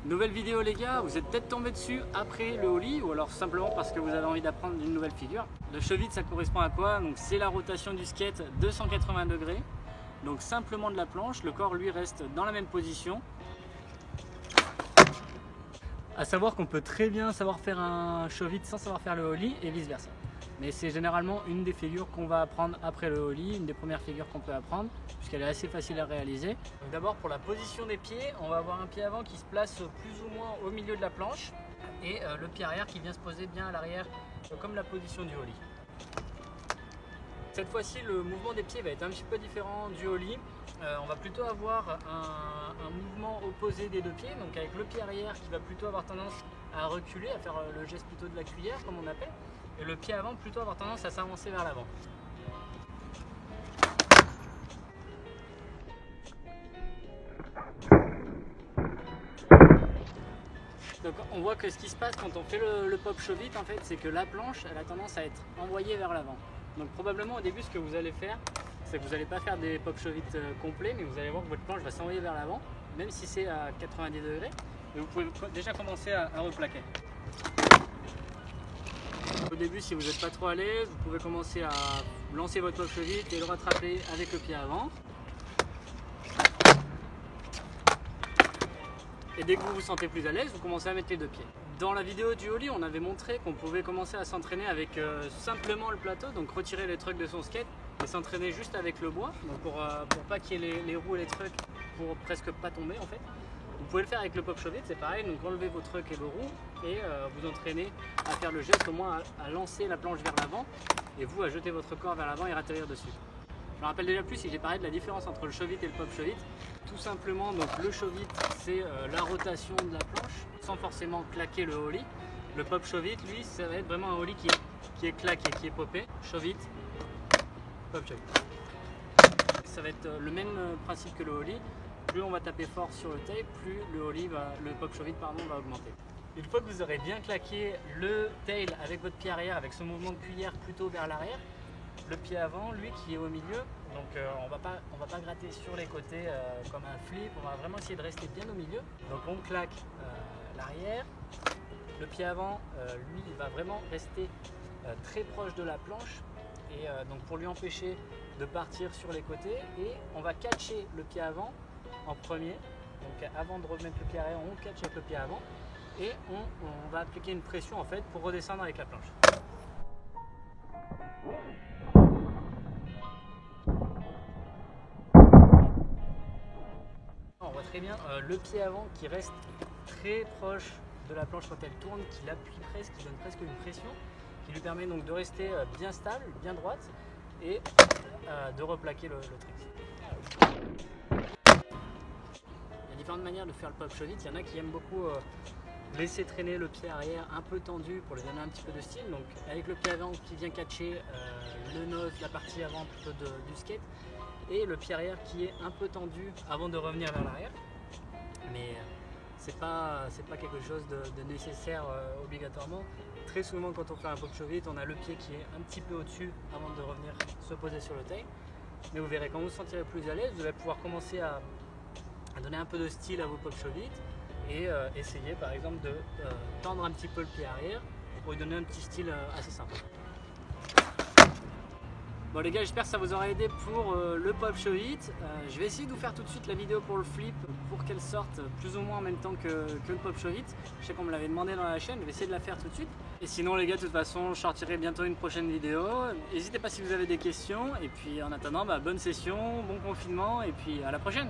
Nouvelle vidéo les gars, vous êtes peut-être tombé dessus après le ollie ou alors simplement parce que vous avez envie d'apprendre une nouvelle figure. Le chevite ça correspond à quoi? Donc c'est la rotation du skate 280 degrés. Donc simplement de la planche, le corps lui reste dans la même position. À savoir qu'on peut très bien savoir faire un chevite sans savoir faire le ollie et vice versa. Mais c'est généralement une des figures qu'on va apprendre après le ollie, une des premières figures qu'on peut apprendre, puisqu'elle est assez facile à réaliser. D'abord pour la position des pieds, on va avoir un pied avant qui se place plus ou moins au milieu de la planche et le pied arrière qui vient se poser bien à l'arrière, comme la position du ollie. Cette fois-ci, le mouvement des pieds va être un petit peu différent du ollie. On va plutôt avoir un mouvement opposé des deux pieds, donc avec le pied arrière qui va plutôt avoir tendance à reculer, à faire le geste plutôt de la cuillère comme on appelle, et le pied avant plutôt avoir tendance à s'avancer vers l'avant. Donc on voit que ce qui se passe quand on fait le pop chevite en fait, c'est que la planche elle a tendance à être envoyée vers l'avant. Donc probablement au début ce que vous allez faire, c'est que vous n'allez pas faire des pop chevites complets, mais vous allez voir que votre planche va s'envoyer vers l'avant, même si c'est à 90 degrés. Et vous pouvez déjà commencer à replaquer. Au début, si vous n'êtes pas trop à l'aise, vous pouvez commencer à lancer votre pop chevite et le rattraper avec le pied avant. Et dès que vous vous sentez plus à l'aise, vous commencez à mettre les deux pieds. Dans la vidéo du ollie, on avait montré qu'on pouvait commencer à s'entraîner avec simplement le plateau, donc retirer les trucs de son skate et s'entraîner juste avec le bois, donc pour pas qu'il y ait les roues et les trucs, pour presque pas tomber en fait. Vous pouvez le faire avec le pop chevite, c'est pareil, donc enlevez vos trucs et vos roues et vous entraînez à faire le geste, au moins à lancer la planche vers l'avant et vous à jeter votre corps vers l'avant et atterrir dessus. Je me rappelle déjà plus si j'ai parlé de la différence entre le chevite et le pop chevite. Tout simplement, donc le chevite c'est la rotation de la planche sans forcément claquer le ollie. Le pop chevite, lui, ça va être vraiment un ollie qui est claqué, qui est popé. Chevite, pop chevite. Ça va être le même principe que le ollie. Plus on va taper fort sur le tail, plus le pop chevite va augmenter. Une fois que vous aurez bien claqué le tail avec votre pied arrière, avec ce mouvement de cuillère plutôt vers l'arrière, le pied avant, lui qui est au milieu, donc on va pas gratter sur les côtés comme un flip, on va vraiment essayer de rester bien au milieu. Donc on claque l'arrière, le pied avant, lui il va vraiment rester très proche de la planche et donc pour lui empêcher de partir sur les côtés, et on va catcher le pied avant en premier, donc avant de remettre le pied arrière, on catch avec le pied avant et on va appliquer une pression en fait pour redescendre avec la planche. On voit très bien le pied avant qui reste très proche de la planche quand elle tourne, qui l'appuie presque, qui donne presque une pression, qui lui permet donc de rester bien stable, bien droite et de replaquer le trick. Il y a différentes manières de faire le pop chevite. Il y en a qui aiment beaucoup laisser traîner le pied arrière un peu tendu pour lui donner un petit peu de style. Donc avec le pied avant qui vient catcher le nose, la partie avant plutôt du skate, et le pied arrière qui est un peu tendu avant de revenir vers l'arrière. Mais c'est pas quelque chose de nécessaire obligatoirement. Très souvent quand on fait un pop chevite, on a le pied qui est un petit peu au-dessus avant de revenir se poser sur le tail. Mais vous verrez, quand vous vous sentirez plus à l'aise, vous allez pouvoir commencer à donner un peu de style à vos pop chevites et essayer par exemple de tendre un petit peu le pied arrière pour lui donner un petit style assez sympa. Bon les gars, j'espère que ça vous aura aidé pour le pop chevite. Je vais essayer de vous faire tout de suite la vidéo pour le flip pour qu'elle sorte plus ou moins en même temps que le pop chevite. Je sais qu'on me l'avait demandé dans la chaîne, je vais essayer de la faire tout de suite. Et sinon les gars, de toute façon, je sortirai bientôt une prochaine vidéo. N'hésitez pas si vous avez des questions. Et puis en attendant, bonne session, bon confinement et puis à la prochaine.